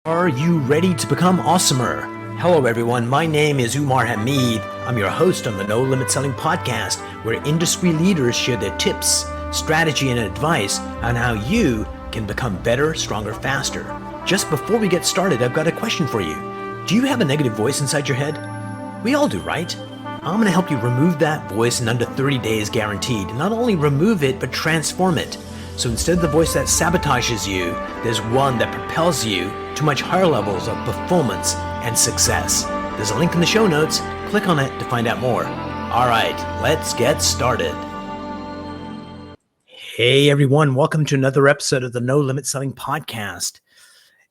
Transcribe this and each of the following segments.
Are you ready to become awesomer? Hello, everyone. My name is Umar. I'm your host on the No Limit Selling podcast, where industry leaders share their tips, strategy, and advice on how you can become better, stronger, faster. Just before we get started, I've got a question for you. Do you have a negative voice inside your head? We all do, right? I'm going to help you remove that voice in under 30 days guaranteed. Not only remove it, but transform it. So instead of the voice that sabotages you, there's one that propels you to much higher levels of performance and success. There's a link in the show notes. Click on it to find out more. All right, let's get started. Hey, everyone. Welcome to another episode of the No Limit Selling podcast.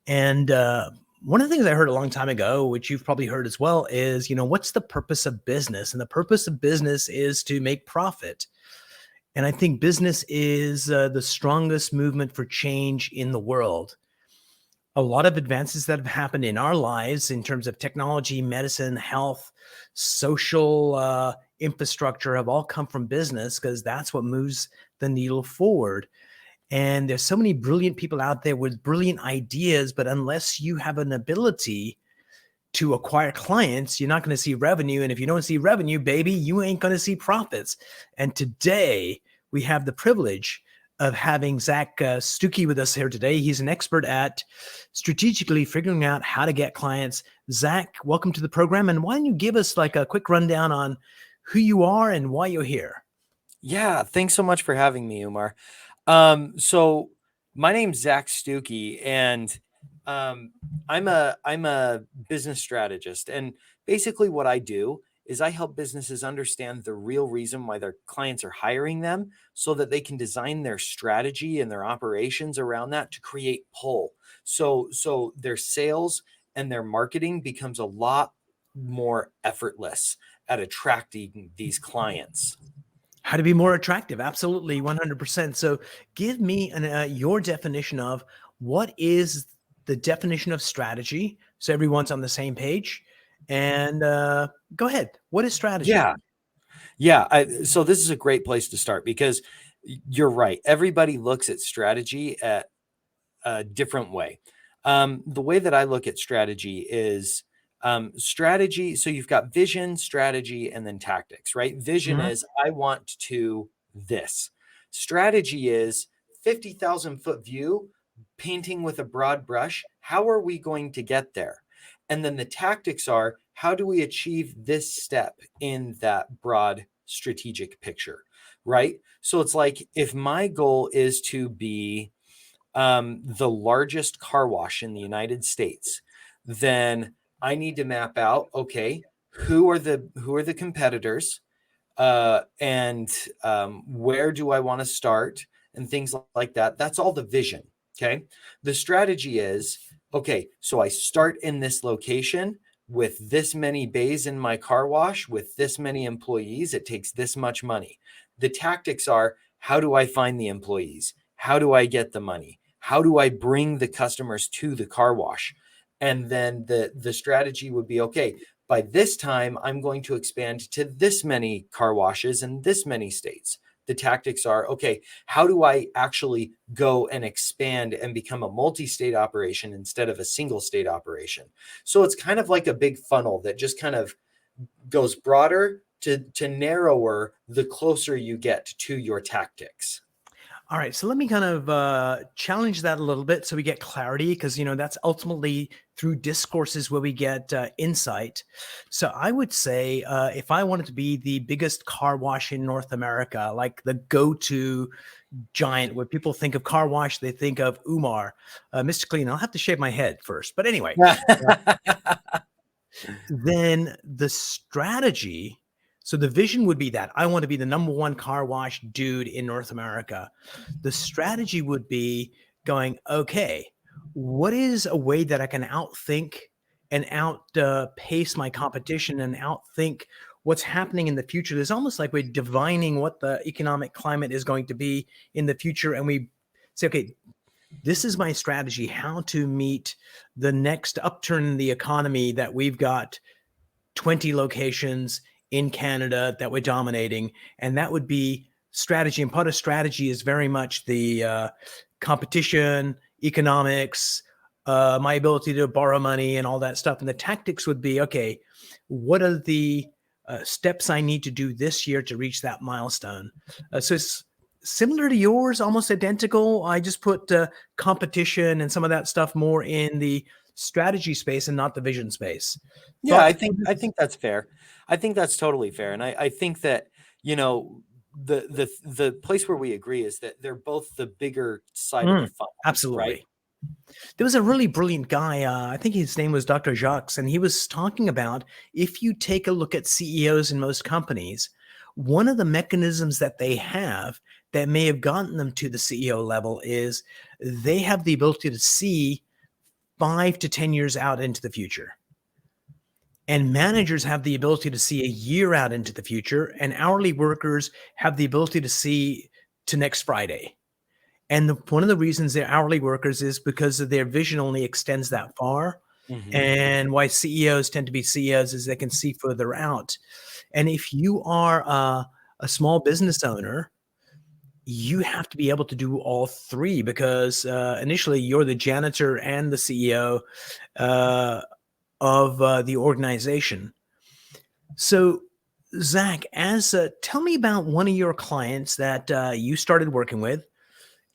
And one of the things I heard a long time ago, which you've probably heard as well, is, what's the purpose of business? And the purpose of business is to make profit. And I think business is the strongest movement for change in the world. A lot of advances that have happened in our lives in terms of technology, medicine, health, social infrastructure have all come from business because that's what moves the needle forward. And there's so many brilliant people out there with brilliant ideas, but unless you have an ability to acquire clients, you're not going to see revenue. And if you don't see revenue, baby, you ain't going to see profits. And today we have the privilege of having Zac Stucki with us here today. He's an expert at strategically figuring out how to get clients. Zac, welcome to the program. And why don't you give us like a quick rundown on who you are and why you're here? Yeah, thanks so much for having me, Umar. So my name's Zac Stucki, and I'm a business strategist. And basically, what I do is I help businesses understand the real reason why their clients are hiring them, so that they can design their strategy and their operations around that to create pull. So their sales and their marketing becomes a lot more effortless at attracting these clients. How to be more attractive. Absolutely, 100%. So give me your definition of what is the definition of strategy so everyone's on the same page. And go ahead. What is strategy? So this is a great place to start because you're right. Everybody looks at strategy at a different way. The way that I look at strategy is strategy. So you've got vision, strategy, and then tactics, right? Vision is I want to this. Strategy is 50,000 foot view, painting with a broad brush. How are we going to get there? And then the tactics are how do we achieve this step in that broad strategic picture, right? So it's like if my goal is to be the largest car wash in the United States, then I need to map out, okay, who are the competitors, and where do I want to start, and things like that. That's all the vision. Okay. The strategy is, okay, so I start in this location with this many bays in my car wash, with this many employees. It takes this much money. The tactics are, how do I find the employees? How do I get the money? How do I bring the customers to the car wash? And then the strategy would be, okay, by this time, I'm going to expand to this many car washes in this many states. The tactics are, okay, how do I actually go and expand and become a multi-state operation instead of a single state operation? So it's kind of like a big funnel that just kind of goes broader to narrower the closer you get to your tactics. All right, so let me kind of challenge that a little bit so we get clarity, because that's ultimately through discourses where we get insight. So I would say if I wanted to be the biggest car wash in North America, like the go-to giant, where people think of car wash, they think of Umar, Mr. Clean. I'll have to shave my head first, but anyway, then the strategy. So the vision would be that I want to be the number one car wash dude in North America. The strategy would be going, okay, what is a way that I can outthink and outpace my competition and outthink what's happening in the future? There's almost like we're divining what the economic climate is going to be in the future. And we say, okay, this is my strategy, how to meet the next upturn in the economy that we've got 20 locations in Canada that we're dominating. And that would be strategy. And part of strategy is very much the competition, economics, my ability to borrow money and all that stuff. And the tactics would be, okay, what are the steps I need to do this year to reach that milestone? So it's similar to yours, almost identical. I just put competition and some of that stuff more in the strategy space and not the vision space. Yeah, Thoughts? I think that's fair. I think that's totally fair. And I think that, you know, the place where we agree is that they're both the bigger side of the funnel, right? Absolutely. There was a really brilliant guy. I think his name was Dr. Jacques, and he was talking about if you take a look at CEOs in most companies, one of the mechanisms that they have that may have gotten them to the CEO level is they have the ability to see 5 to 10 years out into the future. And managers have the ability to see a year out into the future, and hourly workers have the ability to see to next Friday. And one of the reasons they're hourly workers is because of their vision only extends that far. Mhm. And why CEOs tend to be CEOs is they can see further out. And if you are a small business owner, you have to be able to do all three because initially you're the janitor and the CEO of the organization. So, Zac, as tell me about one of your clients that you started working with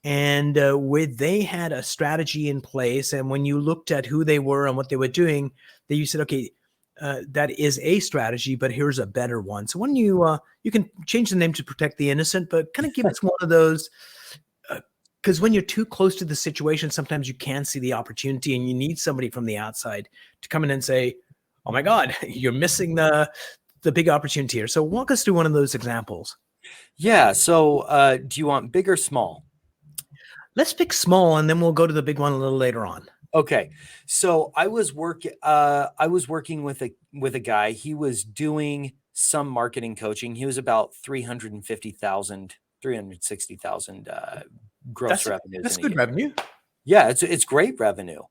and where they had a strategy in place. And when you looked at who they were and what they were doing, that you said, okay, that is a strategy, but here's a better one. So when you can change the name to protect the innocent, but kind of give us one of those, because when you're too close to the situation, sometimes you can't see the opportunity, and you need somebody from the outside to come in and say, "Oh my God, you're missing the big opportunity here." So walk us through one of those examples. Yeah. So, do you want big or small? Let's pick small, and then we'll go to the big one a little later on. Okay. So I was working with a guy. He was doing some marketing coaching. He was about 350,000, 360,000 gross revenues That's in a good year. revenue. Yeah, it's great revenue.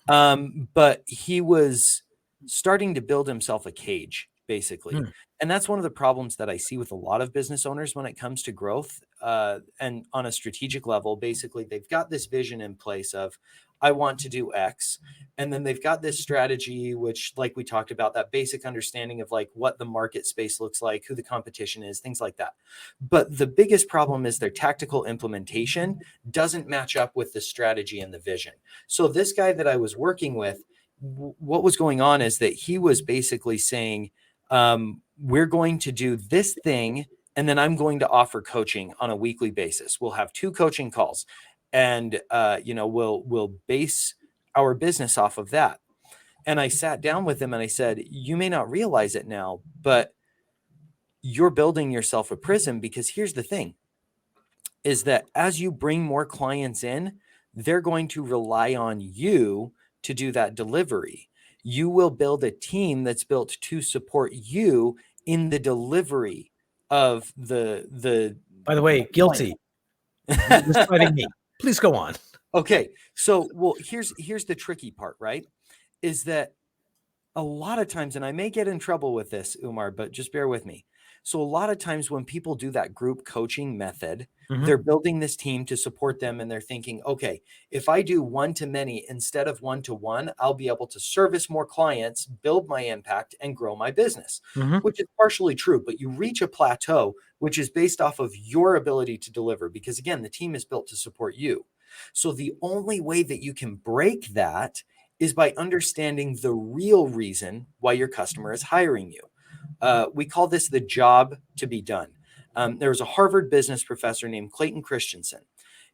But he was starting to build himself a cage, basically. Hmm. And that's one of the problems that I see with a lot of business owners when it comes to growth. And on a strategic level, basically, they've got this vision in place of, I want to do X. And then they've got this strategy, which, like we talked about, that basic understanding of like what the market space looks like, who the competition is, things like that. But the biggest problem is their tactical implementation doesn't match up with the strategy and the vision. So this guy that I was working with, what was going on is that he was basically saying, we're going to do this thing, and then I'm going to offer coaching on a weekly basis. We'll have 2 coaching calls, and we'll base our business off of that. And I sat down with him and I said, you may not realize it now, but you're building yourself a prison, because here's the thing, is that as you bring more clients in, they're going to rely on you to do that delivery. You will build a team that's built to support you in the delivery of the By the way, guilty. You're describing me. Please go on. Okay. So, well, here's the tricky part, right? Is that a lot of times, and I may get in trouble with this, Umar, but just bear with me. So a lot of times when people do that group coaching method, they're Mhm. building this team to support them, and they're thinking, okay, if I do one to many instead of one to one, I'll be able to service more clients, build my impact, and grow my business, Mhm. which is partially true. But you reach a plateau, which is based off of your ability to deliver, because again, the team is built to support you. So the only way that you can break that is by understanding the real reason why your customer is hiring you. We call this the job to be done. There was a Harvard business professor named Clayton Christensen,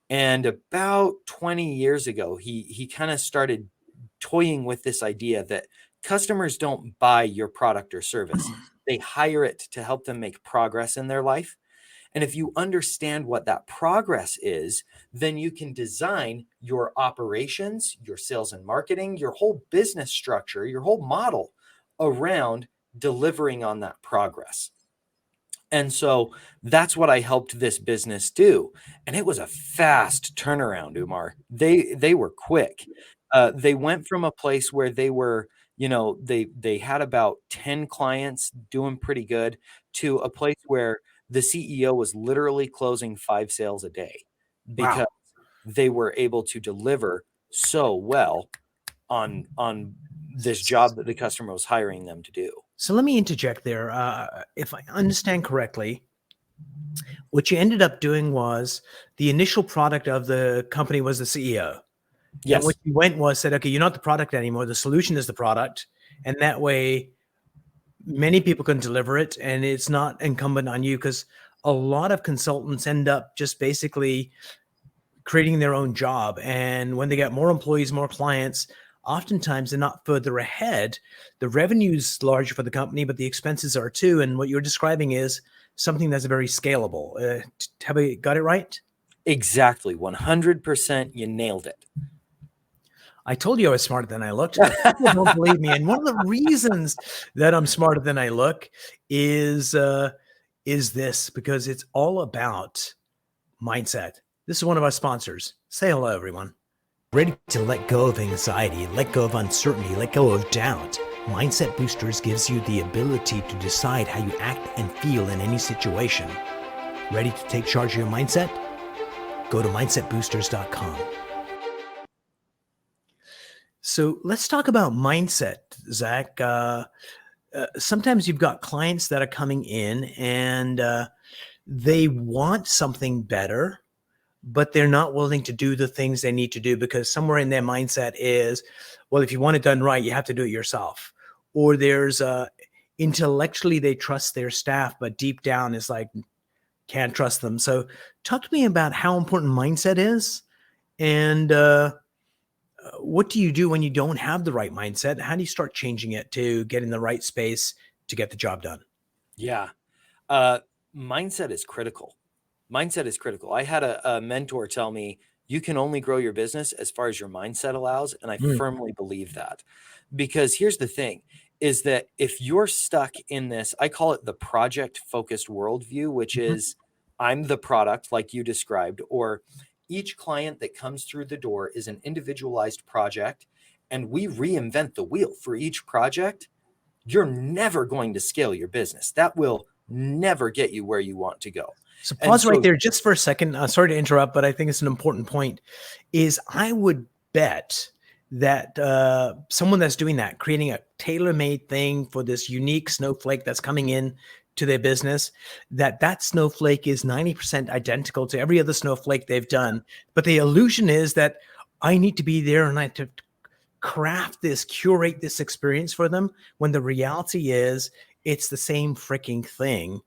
and about 20 years ago, he kind of started toying with this idea that customers don't buy your product or service; they hire it to help them make progress in their life. And if you understand what that progress is, then you can design your operations, your sales and marketing, your whole business structure, your whole model around delivering on that progress. And so that's what I helped this business do. And it was a fast turnaround, Umar. They were quick. They went from a place where they were, they had about 10 clients doing pretty good, to a place where the CEO was literally closing 5 sales a day, because Wow. they were able to deliver so well. on this job that the customer was hiring them to do. So let me interject there. If I understand correctly, what you ended up doing was the initial product of the company was the CEO. And what Yes, you went was said, okay, you're not the product anymore. The solution is the product. And that way, many people can deliver it and it's not incumbent on you, because a lot of consultants end up just basically creating their own job. And when they get more employees, more clients, oftentimes they're not further ahead. The revenue's larger for the company, but the expenses are too. And what you're describing is something that's very scalable. Have I got it right? exactly. 100%. You nailed it. I told you I was smarter than I looked, but people don't believe me. And one of the reasons that I'm smarter than I look is this, because it's all about mindset. This is one of our sponsors. Say hello, everyone. Ready to let go of anxiety, let go of uncertainty, let go of doubt. Mindset Boosters gives you the ability to decide how you act and feel in any situation. Ready to take charge of your mindset? Go to mindsetboosters.com. So let's talk about mindset, Zach. Sometimes you've got clients that are coming in and they want something better, but they're not willing to do the things they need to do because somewhere in their mindset is, well, if you want it done right, you have to do it yourself. Or there's intellectually they trust their staff, but deep down it's like, can't trust them. So talk to me about how important mindset is, and what do you do when you don't have the right mindset? How do you start changing it to get in the right space to get the job done? Yeah. Uh, Mindset is critical. Mindset is critical. I had a mentor tell me, you can only grow your business as far as your mindset allows. And I Mm, firmly believe that, because here's the thing is that if you're stuck in this, I call it the project focused worldview, which mhm. is I'm the product like you described, or each client that comes through the door is an individualized project and we reinvent the wheel for each project. You're never going to scale your business. That will never get you where you want to go. So And pause right so, there just for a second. Sorry to interrupt, but I think it's an important point. Is I would bet that someone that's doing that, creating a tailor-made thing for this unique snowflake that's coming in to their business, that snowflake is 90% identical to every other snowflake they've done. But the illusion is that I need to be there and I have to craft this, curate this experience for them, when the reality is it's the same freaking thing.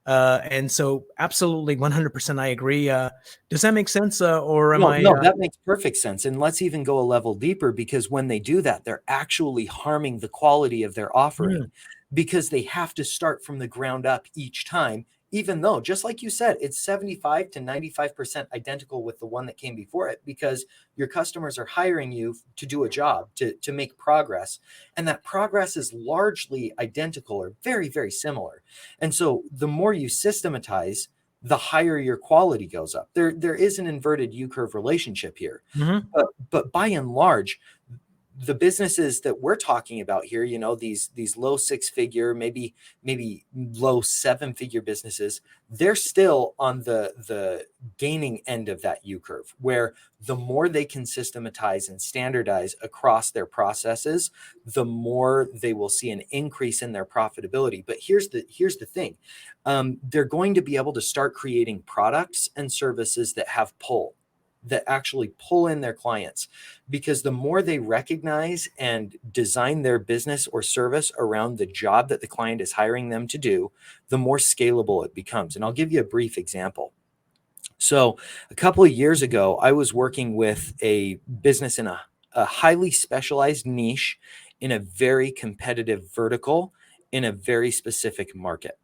And so absolutely 100% I agree. Does that make sense? Or am no, I, no, that makes perfect sense. And let's even go a level deeper, because when they do that, they're actually harming the quality of their offering, mm, because they have to start from the ground up each time, even though, just like you said, it's 75 to 95% identical with the one that came before it, because your customers are hiring you to do a job, to make progress. And that progress is largely identical or very, very similar. And so the more you systematize, the higher your quality goes up. There is an inverted U-curve relationship here. mhm. But by and large, the businesses that we're talking about here, these low six-figure, maybe low seven-figure businesses, they're still on the gaining end of that U curve, where the more they can systematize and standardize across their processes, the more they will see an increase in their profitability. But here's the thing. They're going to be able to start creating products and services that have pull, that actually pull in their clients, because the more they recognize and design their business or service around the job that the client is hiring them to do, the more scalable it becomes. And I'll give you a brief example. So a couple of years ago, I was working with a business in a highly specialized niche in a very competitive vertical in a very specific market.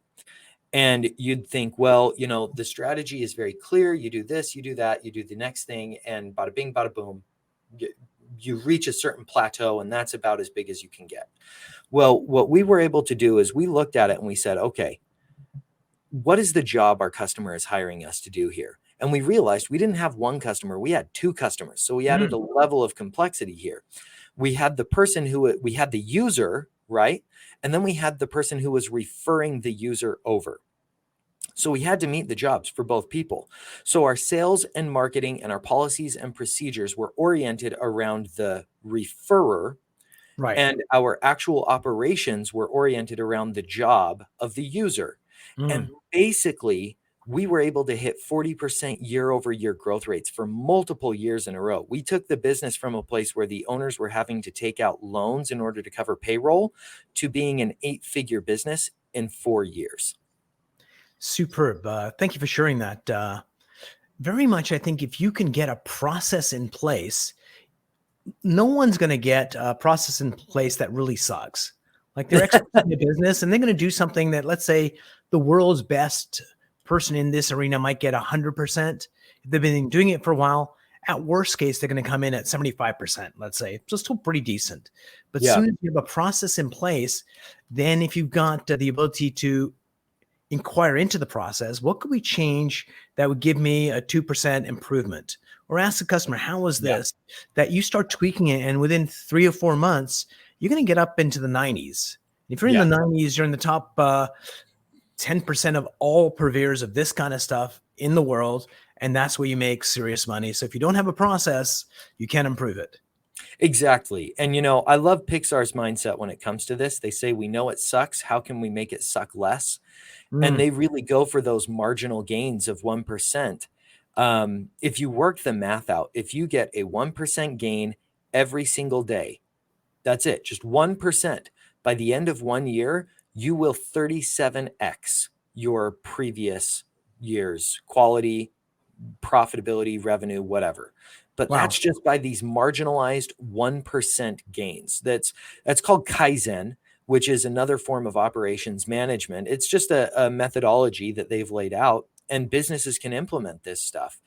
And you'd think, well, the strategy is very clear. You do this, you do that, you do the next thing, and bada bing, bada boom, you reach a certain plateau, and that's about as big as you can get. Well, what we were able to do is we looked at it and we said, okay, what is the job our customer is hiring us to do here? And we realized we didn't have one customer, we had two customers. So we added Mm, a level of complexity here. We had we had the user, right? And then we had the person who was referring the user over. So we had to meet the jobs for both people. So our sales and marketing and our policies and procedures were oriented around the referrer, Right. and our actual operations were oriented around the job of the user. And Mm. basically, we were able to hit 40% year over year growth rates for multiple years in a row. We took the business from a place where the owners were having to take out loans in order to cover payroll to being an 8-figure business in 4 years. Superb. Thank you for sharing that. Very much, I think if you can get a process in place, no one's going to get a process in place that really sucks. Like they're experts in the business and they're going to do something that, let's say, the world's best person in this arena might get 100%. If they've been doing it for a while, at worst case, they're going to come in at 75%, let's say. So still pretty decent. But as Yeah. soon as you have a process in place, then if you've got the ability to inquire into the process, what could we change that would give me a 2% improvement? Or ask the customer, how was Yeah. this? That you start tweaking it, and within 3 or 4 months, you're going to get up into the 90s. If you're in Yeah. the 90s, you're in the top 10% of all purveyors of this kind of stuff in the world. And that's where you make serious money. So if you don't have a process, you can't improve it. Exactly. And I love Pixar's mindset when it comes to this. They say, we know it sucks. How can we make it suck less? And Mm. they really go for those marginal gains of 1%. If you work the math out, if you get a 1% gain every single day, that's it, just 1%. By the end of 1 year, you will 37x your previous year's quality, profitability, revenue, whatever. But Wow. that's just by these marginalized 1% gains. That's called Kaizen, which is another form of operations management. It's just a methodology that they've laid out, and businesses can implement this stuff.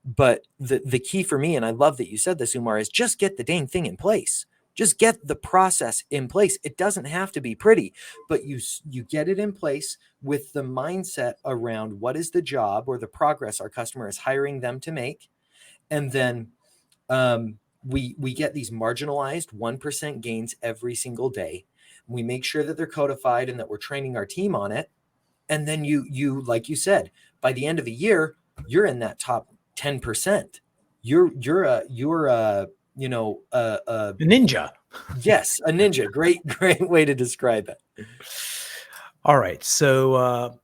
But the key for me, and I love that you said this, Umar, is just get the dang thing in place. Just get the process in place. It doesn't have to be pretty, but you get it in place with the mindset around what is the job or the progress our customer is hiring them to make. And then we get these marginalized 1% gains every single day. We make sure that they're codified and that we're training our team on it. And then you like you said, by the end of the year, you're in that top 10%. You're a A ninja. yes, a ninja. Great way to describe it. All right. So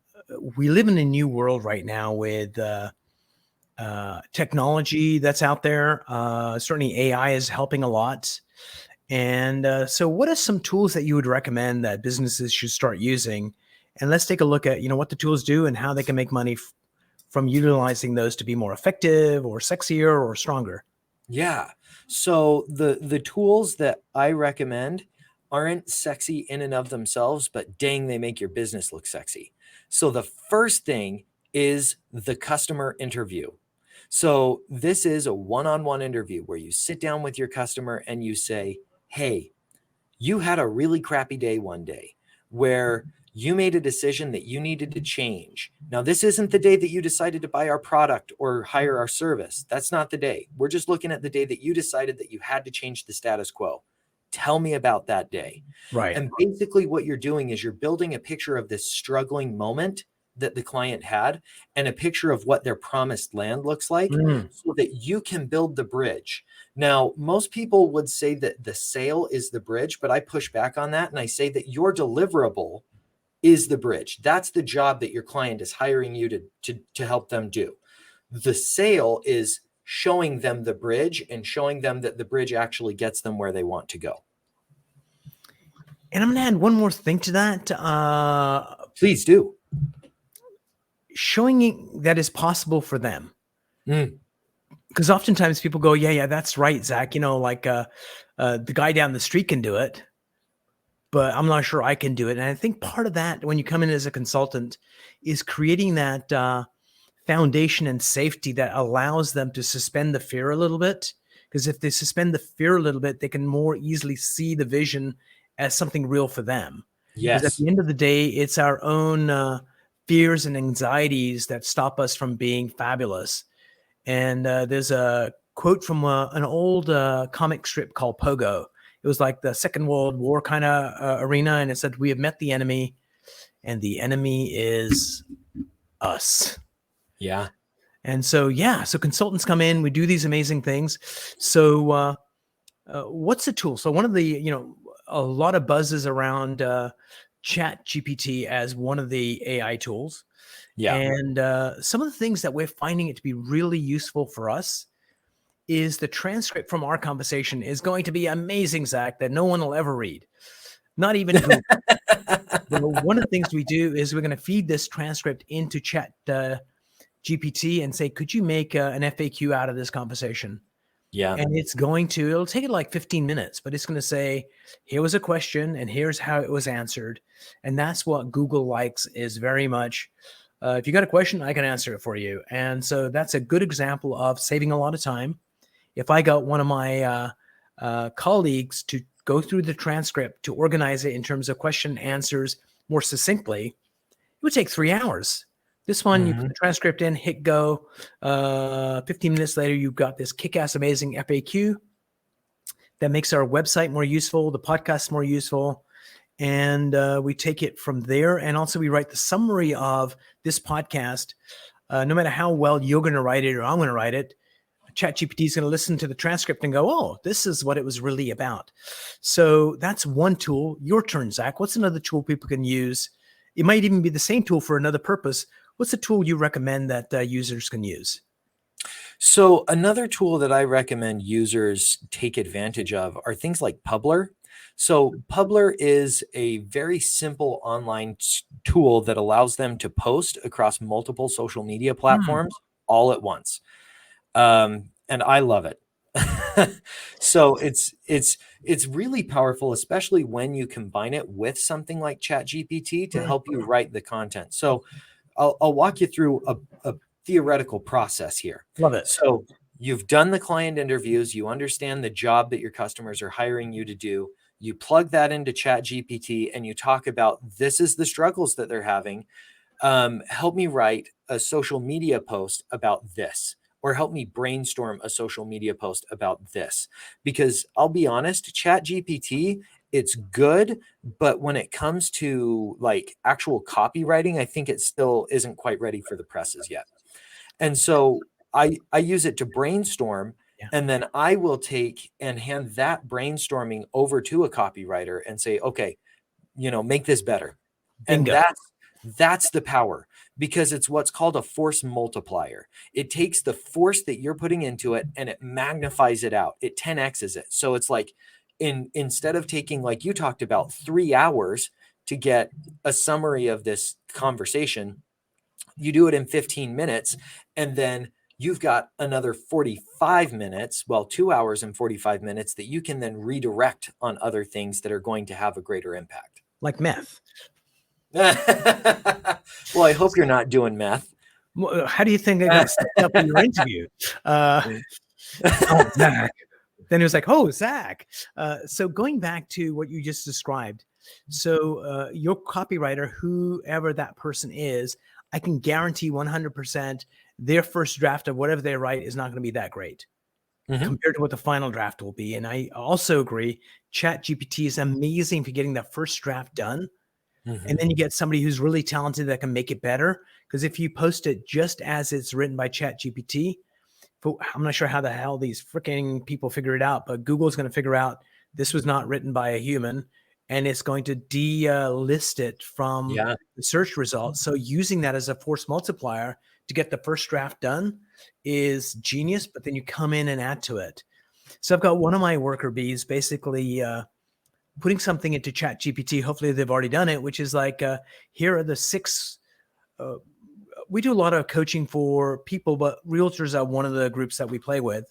we live in a new world right now with technology that's out there. Certainly, AI is helping a lot. And so, what are some tools that you would recommend that businesses should start using? And let's take a look at what the tools do and how they can make money from utilizing those to be more effective or sexier or stronger. Yeah. So the tools that I recommend aren't sexy in and of themselves, but dang, they make your business look sexy. So the first thing is the customer interview. So this is a one-on-one interview where you sit down with your customer and you say, "Hey, you had a really crappy day one day where you made a decision that you needed to change. Now, this isn't the day that you decided to buy our product or hire our service. That's not the day. We're just looking at the day that you decided that you had to change the status quo. Tell me about that day." Right. And basically, what you're doing is you're building a picture of this struggling moment that the client had and a picture of what their promised land looks like Mm. so that you can build the bridge. Now, most people would say that the sale is the bridge, but I push back on that and I say that your deliverable is the bridge. That's the job that your client is hiring you to help them do. The sale is showing them the bridge and showing them that the bridge actually gets them where they want to go. And I'm going to add one more thing to that. Please do. Showing that is possible for them. Mm. Because oftentimes people go, yeah, that's right, Zach. The guy down the street can do it, but I'm not sure I can do it. And I think part of that, when you come in as a consultant, is creating that foundation and safety that allows them to suspend the fear a little bit. Because if they suspend the fear a little bit, they can more easily see the vision as something real for them. Because at Yes. the end of the day, it's our own fears and anxieties that stop us from being fabulous. And there's a quote from an old comic strip called Pogo. It was like the Second World War kind of arena. And it said, "We have met the enemy, and the enemy is us. Yeah. And so, yeah, so consultants come in, we do these amazing things. So, what's the tool? So, one of the, a lot of buzzes around Chat GPT as one of the AI tools. Yeah. And some of the things that we're finding it to be really useful for us is the transcript from our conversation is going to be amazing, Zach, that no one will ever read, not even Google. One of the things we do is we're going to feed this transcript into Chat GPT and say, could you make an FAQ out of this conversation? Yeah. And it'll take it like 15 minutes, but it's going to say, here was a question and here's how it was answered. And that's what Google likes, is very much, if you got a question, I can answer it for you. And so that's a good example of saving a lot of time. If I got one of my colleagues to go through the transcript to organize it in terms of question answers more succinctly, it would take 3 hours. This one, you put the transcript in, hit go. 15 minutes later, you've got this kick-ass amazing FAQ that makes our website more useful, the podcast more useful. And we take it from there. And also we write the summary of this podcast. No matter how well you're going to write it or I'm going to write it, ChatGPT is going to listen to the transcript and go, oh, this is what it was really about. So that's one tool. Your turn, Zach. What's another tool people can use? It might even be the same tool for another purpose. What's a tool you recommend that users can use? So another tool that I recommend users take advantage of are things like Publer. So Publer is a very simple online tool that allows them to post across multiple social media platforms all at once. And I love it. So it's really powerful, especially when you combine it with something like ChatGPT to help you write the content. So I'll walk you through a theoretical process here. Love it. So you've done the client interviews, you understand the job that your customers are hiring you to do. You plug that into ChatGPT and you talk about, this is the struggles that they're having. Help me write a social media post about this, or help me brainstorm a social media post about this. Because I'll be honest, ChatGPT, it's good, but when it comes to like actual copywriting, I think it still isn't quite ready for the presses yet. And so I use it to brainstorm, and then I will take and hand that brainstorming over to a copywriter and say, okay, make this better. Bingo. And that's the power, because it's what's called a force multiplier. It takes the force that you're putting into it and it magnifies it out. It 10x's it. So it's like, instead of taking, like you talked about, 3 hours to get a summary of this conversation, you do it in 15 minutes, and then you've got another 45 minutes, 2 hours and 45 minutes that you can then redirect on other things that are going to have a greater impact. Like meth. Well, I hope you're not doing meth. How do you think I got set up in your interview? Oh, Zach. Then he was like, oh, Zach. So going back to what you just described. So your copywriter, whoever that person is, I can guarantee 100% their first draft of whatever they write is not going to be that great compared to what the final draft will be. And I also agree, ChatGPT is amazing for getting that first draft done. And then you get somebody who's really talented that can make it better. Because if you post it just as it's written by ChatGPT, I'm not sure how the hell these freaking people figure it out, but Google's going to figure out this was not written by a human, and it's going to delist it from the search results. So using that as a force multiplier to get the first draft done is genius, but then you come in and add to it. So I've got one of my worker bees basically putting something into ChatGPT. Hopefully they've already done it, which is like, here are the 6 we do a lot of coaching for people, but realtors are one of the groups that we play with.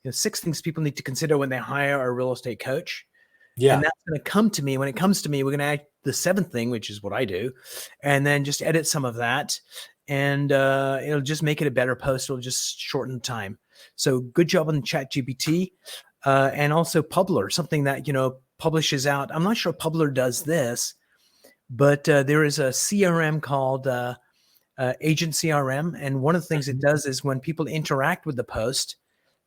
6 things people need to consider when they hire a real estate coach. Yeah. And that's going to come to me. When it comes to me, we're going to add the 7th thing, which is what I do, and then just edit some of that. And it'll just make it a better post. It'll just shorten the time. So good job on ChatGPT. And also Publer, something that, publishes out. I'm not sure Publer does this, but there is a CRM called Agent CRM. And one of the things it does is when people interact with the post,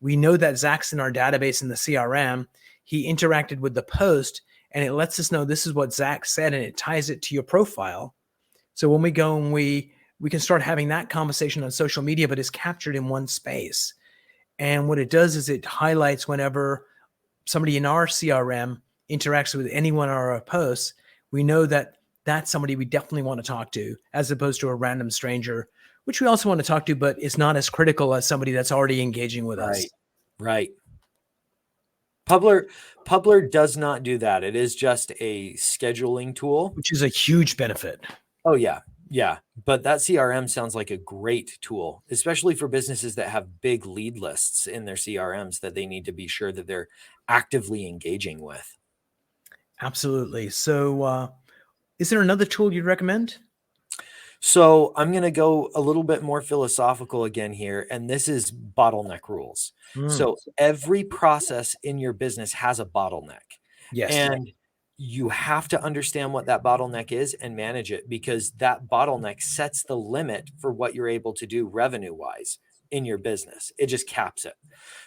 we know that Zach's in our database in the CRM. He interacted with the post, and it lets us know this is what Zach said, and it ties it to your profile. So when we go and we we can start having that conversation on social media, but it's captured in one space. And what it does is it highlights whenever somebody in our CRM interacts with anyone on our posts, we know that that's somebody we definitely want to talk to, as opposed to a random stranger, which we also want to talk to, but it's not as critical as somebody that's already engaging with us. Right. Right. Publer does not do that. It is just a scheduling tool. Which is a huge benefit. Oh yeah. Yeah. But that CRM sounds like a great tool, especially for businesses that have big lead lists in their CRMs that they need to be sure that they're actively engaging with. Absolutely. So, is there another tool you'd recommend? So I'm going to go a little bit more philosophical again here, and this is bottleneck rules. Mm, So every process in your business has a bottleneck, yes. and you have to understand what that bottleneck is and manage it, because that bottleneck sets the limit for what you're able to do revenue wise in your business. It just caps it.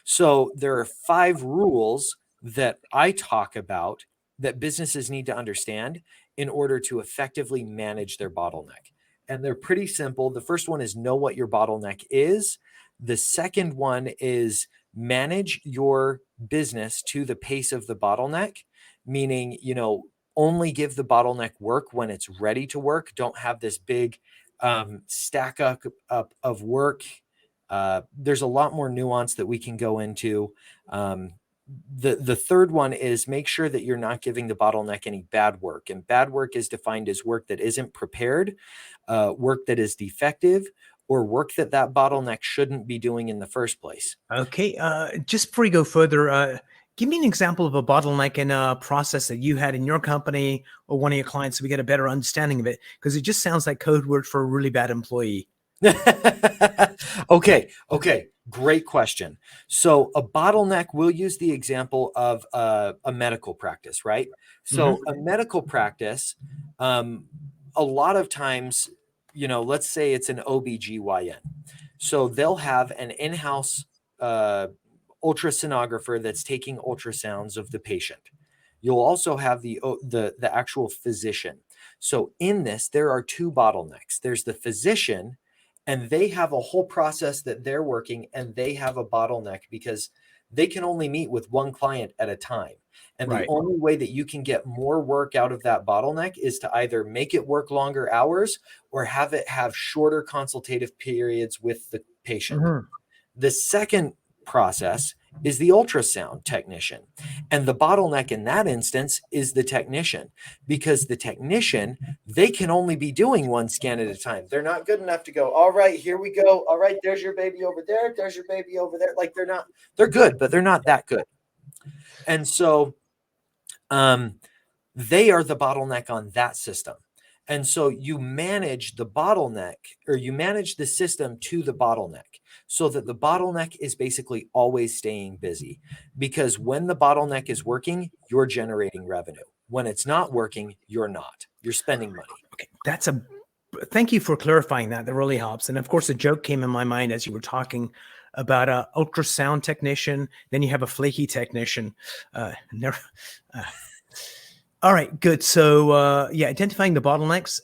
So there are 5 rules that I talk about that businesses need to understand in order to effectively manage their bottleneck. And they're pretty simple. The first one is know what your bottleneck is. The second one is manage your business to the pace of the bottleneck, meaning, only give the bottleneck work when it's ready to work. Don't have this big stack up of work. There's a lot more nuance that we can go into. The third one is make sure that you're not giving the bottleneck any bad work. And bad work is defined as work that isn't prepared, work that is defective, or work that bottleneck shouldn't be doing in the first place. Okay. Just before you go further, give me an example of a bottleneck in a process that you had in your company or one of your clients so we get a better understanding of it. Because it just sounds like code word for a really bad employee. Okay. Great question. So a bottleneck, we'll use the example of a medical practice, right? So a medical practice, a lot of times, let's say it's an OBGYN. So they'll have an in-house ultrasonographer that's taking ultrasounds of the patient. You'll also have the actual physician. So in this, there are 2 bottlenecks. There's the physician, and they have a whole process that they're working, and they have a bottleneck because they can only meet with one client at a time. And the Right. only way that you can get more work out of that bottleneck is to either make it work longer hours or have it have shorter consultative periods with the patient. Mhm. The second process is the ultrasound technician. And the bottleneck in that instance is the technician, because the technician, they can only be doing one scan at a time. They're not good enough to go, all right, here we go. All right, there's your baby over there. There's your baby over there. Like they're good, but they're not that good. And so they are the bottleneck on that system. And so you manage the bottleneck, or you manage the system to the bottleneck, so that the bottleneck is basically always staying busy. Because when the bottleneck is working, you're generating revenue. When it's not working, you're not. You're spending money. Okay. Thank you for clarifying that. That really helps. And of course, a joke came in my mind as you were talking about a ultrasound technician. Then you have a flaky technician. Never. All right, good. So, identifying the bottlenecks,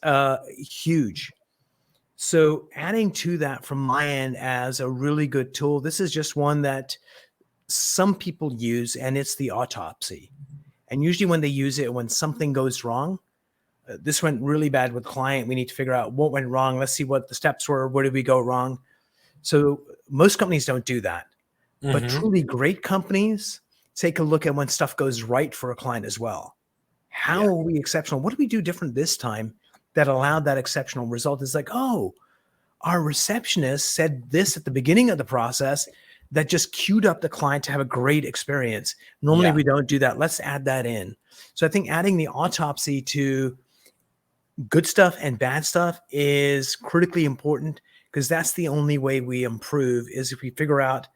huge. So, adding to that from my end as a really good tool, this is just one that some people use, and it's the autopsy. And usually, when they use it, when something goes wrong, this went really bad with client. We need to figure out what went wrong. Let's see what the steps were. Where did we go wrong? So, most companies don't do that. But Mm-hmm. truly great companies take a look at when stuff goes right for a client as well. How Yeah. are we exceptional? What do we do different this time that allowed that exceptional result? It's like, oh, our receptionist said this at the beginning of the process that just queued up the client to have a great experience. Normally, Yeah. we don't do that. Let's add that in. So I think adding the autopsy to good stuff and bad stuff is critically important, because that's the only way we improve is if we figure out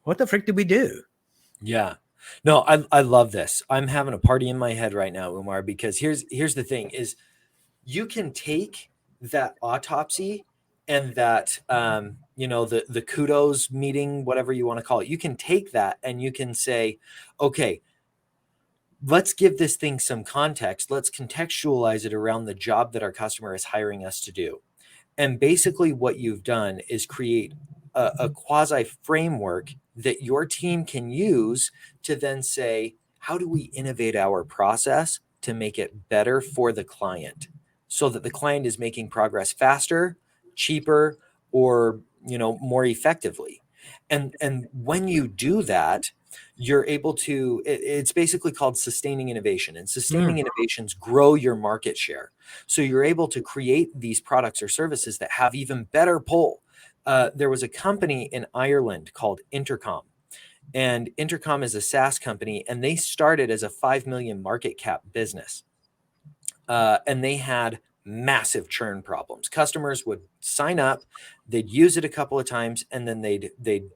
what the frick did we do? Yeah. No, I love this. I'm having a party in my head right now, Umar, because here's the thing is you can take that autopsy and that the kudos meeting, whatever you want to call it. You can take that and you can say, okay, let's give this thing some context. Let's contextualize it around the job that our customer is hiring us to do. And basically what you've done is create a quasi framework that your team can use to then say, how do we innovate our process to make it better for the client so that the client is making progress faster, cheaper, or more effectively. And when you do that, you're able to it's basically called sustaining innovation, and sustaining innovations grow your market share. So you're able to create these products or services that have even better pull. There was a company in Ireland called Intercom, and Intercom is a SaaS company, and they started as a 5 million market cap business. And they had massive churn problems. Customers would sign up, they'd use it a couple of times, and then they'd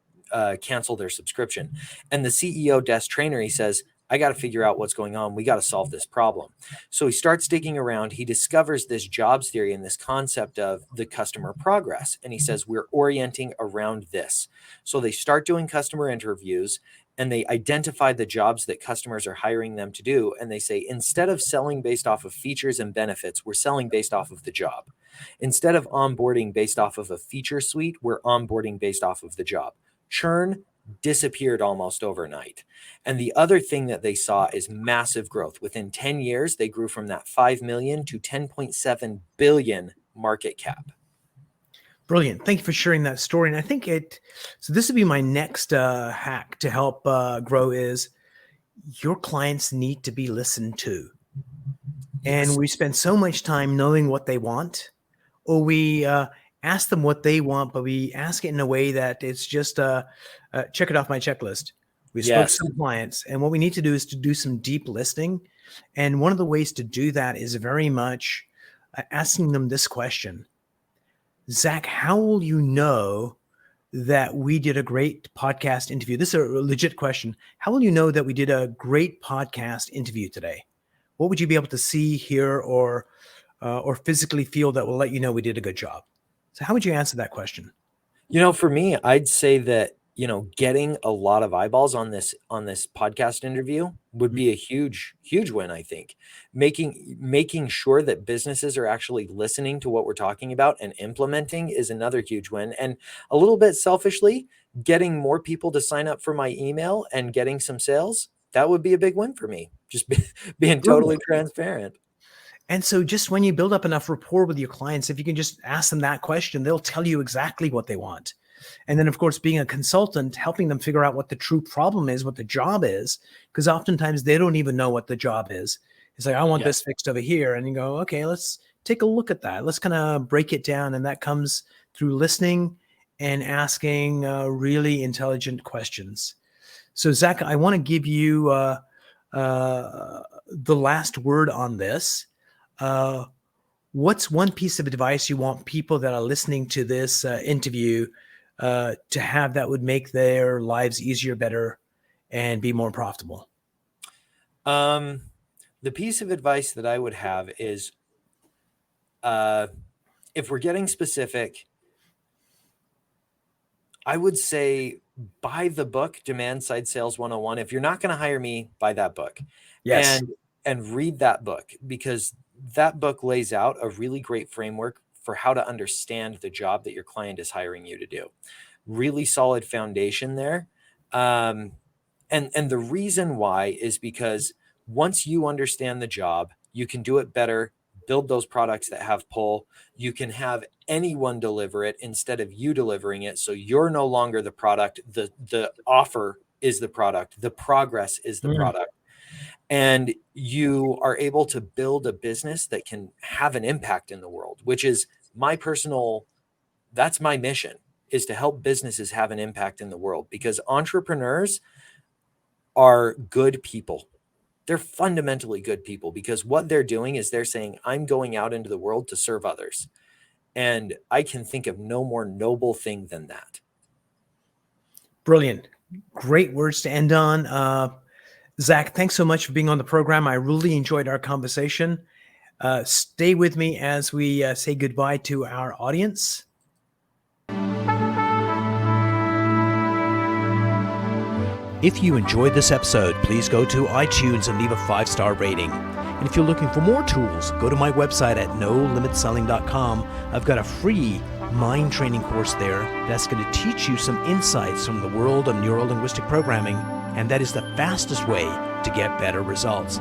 cancel their subscription. And the CEO, Des Traynor, he says, I got to figure out what's going on. We got to solve this problem. So he starts digging around. He discovers this jobs theory and this concept of the customer progress. And he says, we're orienting around this. So they start doing customer interviews, and they identify the jobs that customers are hiring them to do. And they say, instead of selling based off of features and benefits, we're selling based off of the job. Instead of onboarding based off of a feature suite, we're onboarding based off of the job. Churn disappeared almost overnight. And the other thing that they saw is massive growth. Within 10 years, they grew from that 5 million to 10.7 billion market cap. Brilliant. Thank you for sharing that story. And I think so this would be my next hack to help grow is your clients need to be listened to. Yes. And we spend so much time knowing what they want, or we ask them what they want, but we ask it in a way that it's just check it off my checklist. We spoke to some clients, and what we need to do is to do some deep listening. And one of the ways to do that is very much asking them this question. Zac, how will you know that we did a great podcast interview? This is a legit question. How will you know that we did a great podcast interview today? What would you be able to see, hear, or physically feel that will let you know we did a good job? So how would you answer that question? For me, I'd say that, getting a lot of eyeballs on this podcast interview would be a huge, huge win. I think making sure that businesses are actually listening to what we're talking about and implementing is another huge win. And a little bit selfishly, getting more people to sign up for my email and getting some sales, that would be a big win for me. Just being totally transparent. And so just when you build up enough rapport with your clients, if you can just ask them that question, they'll tell you exactly what they want. And then, of course, being a consultant, helping them figure out what the true problem is, what the job is, because oftentimes they don't even know what the job is. It's like, I want this fixed over here. And you go, okay, let's take a look at that. Let's kind of break it down. And that comes through listening and asking really intelligent questions. So, Zac, I want to give you the last word on this. What's one piece of advice you want people that are listening to this interview to have that would make their lives easier, better, and be more profitable? The piece of advice that I would have is, if we're getting specific, I would say buy the book, Demand Side Sales 101. If you're not going to hire me, buy that book. Yes. And read that book, because that book lays out a really great framework for how to understand the job that your client is hiring you to do. Really solid foundation there. And the reason why is because once you understand the job, you can do it better, build those products that have pull. You can have anyone deliver it instead of you delivering it. So you're no longer the product. The offer is the product. The progress is the product. And you are able to build a business that can have an impact in the world, which is that's my mission, is to help businesses have an impact in the world, because entrepreneurs are good people. They're fundamentally good people, because what they're doing is they're saying, I'm going out into the world to serve others. And I can think of no more noble thing than that. Brilliant. Great words to end on. Zac, thanks so much for being on the program. I really enjoyed our conversation. Stay with me as we say goodbye to our audience. If you enjoyed this episode, please go to iTunes and leave a 5-star rating. And if you're looking for more tools, go to my website at nolimitselling.com. I've got a free mind training course there that's going to teach you some insights from the world of neuro-linguistic programming, and that is the fastest way to get better results.